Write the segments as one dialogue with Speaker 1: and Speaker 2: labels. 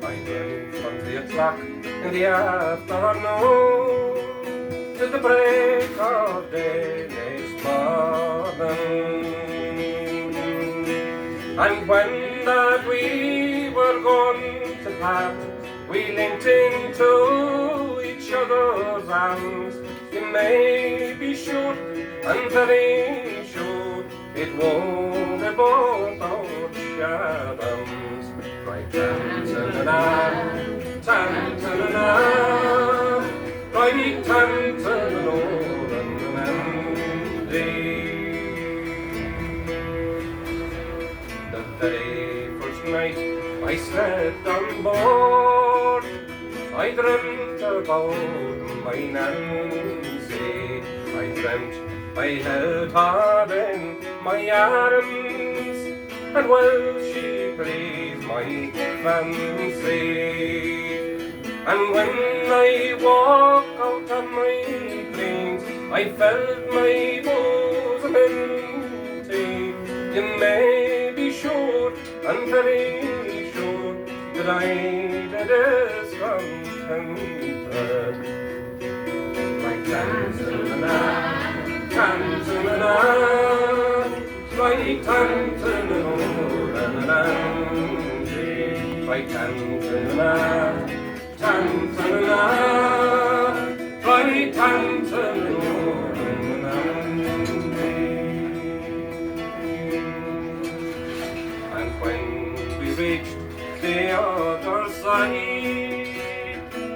Speaker 1: I dreamt from 3 o'clock in the afternoon to the break of day next morning. And when that we were going to part, we linked into each other's arms. You may be sure, and very sure, it won't be both our shadows. Right, tan-ta-na-na, tan-ta-na-na, right, tan-ta-na-na-na-na-na-na. The very first night I slept on board, I dreamt about my Nancy. I dreamt I held her in my arms, and well she pleased my fancy. And when I walk out on my plains, I felt my bosom empty. You may be sure, and very sure, that I did discontented. Like tan-ta-na-na, tan-ta-na-na, like tan-ta-na-na-na-na-na, like tan-ta-na-na, tan-ta-na-na, like tan-ta-na-na-na-na. And when we reached the other side,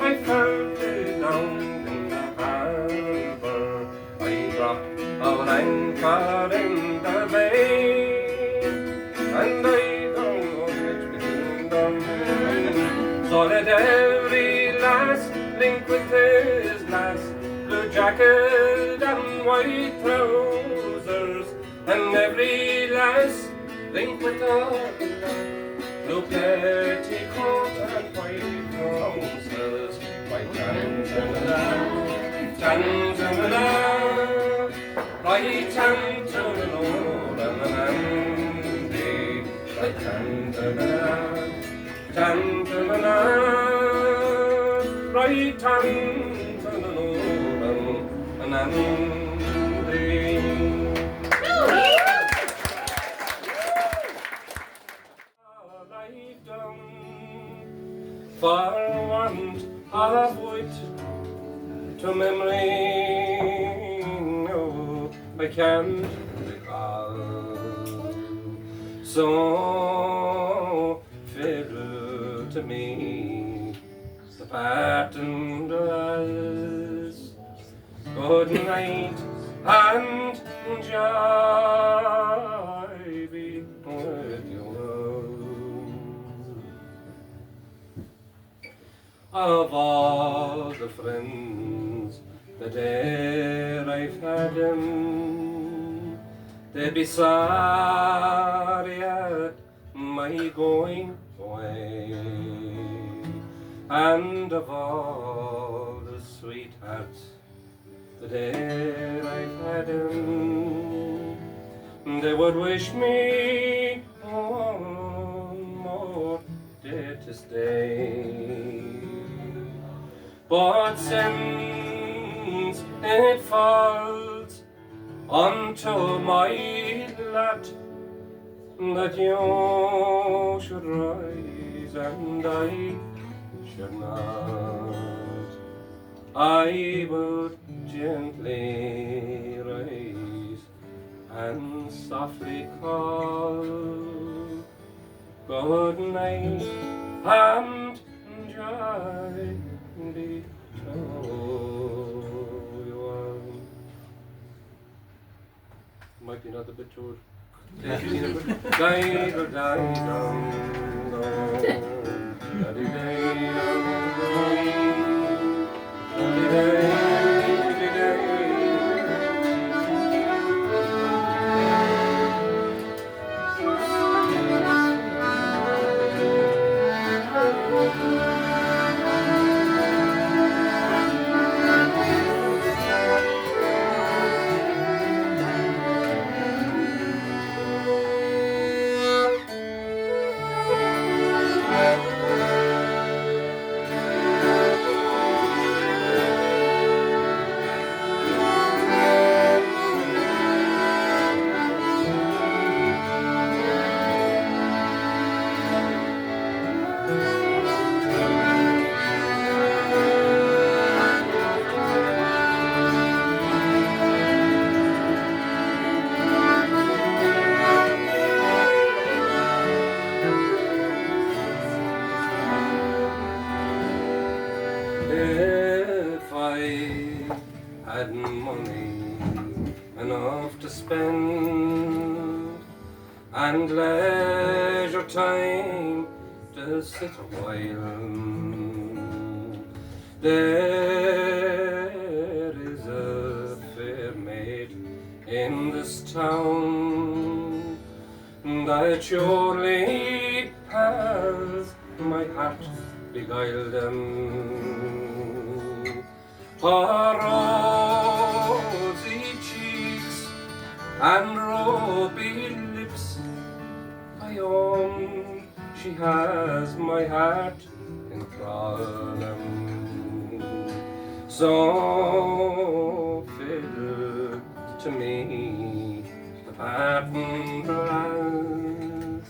Speaker 1: I felt it down in the harbour. I dropped our anchor in the bay, and I don't know which between them. So let every lass link with his lass, blue jacket and white trousers, and every lass link with her blue petticoat and white trousers. White tan-ta-na-na, tan-ta-na-na, right tan-ta-na-na-na-na-na, right tan-ta-na-na, tan-ta-na-na, right tan-ta-na-na-na-na-na. For want of wit to memory, no, I can't recall. So fiddle to me the pattern was. Good night and joy be with you. Of all the friends that e'er I've had they'd be sorry at my going away. And of all the sweethearts that e'er I've had they would wish me one more day to stay. But since it falls unto my lot that you should rise and I should not, I would gently rise and softly call good night and joy be to you all. Might be another bit too. leisure time to sit a while. There is a fair maid in this town that surely has my heart beguiled her rosy cheeks and ruby lips, I own she has my heart in thrall. So fill to me the pattern glass.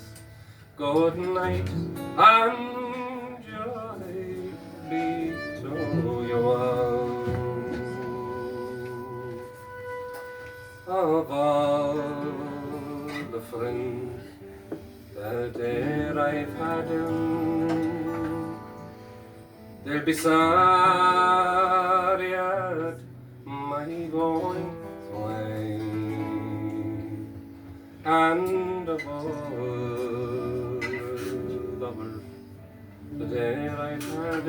Speaker 1: Good night and joy be to you all. Of all the friends that e'er I've had, they'll be sorry at my going away. And of all lovers that e'er I've had,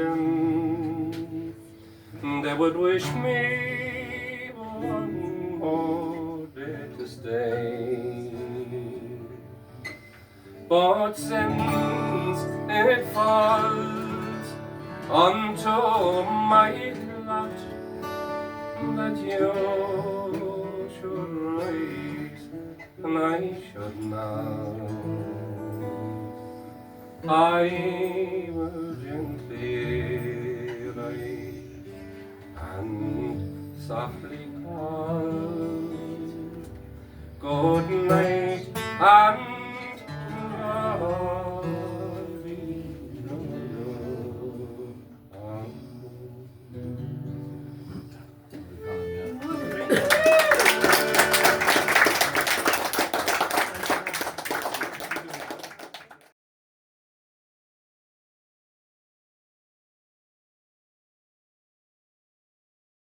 Speaker 1: they would wish me one more day to stay. But since it falls unto my lot that you should rise and I should not, I will gently rise and softly call. Good night and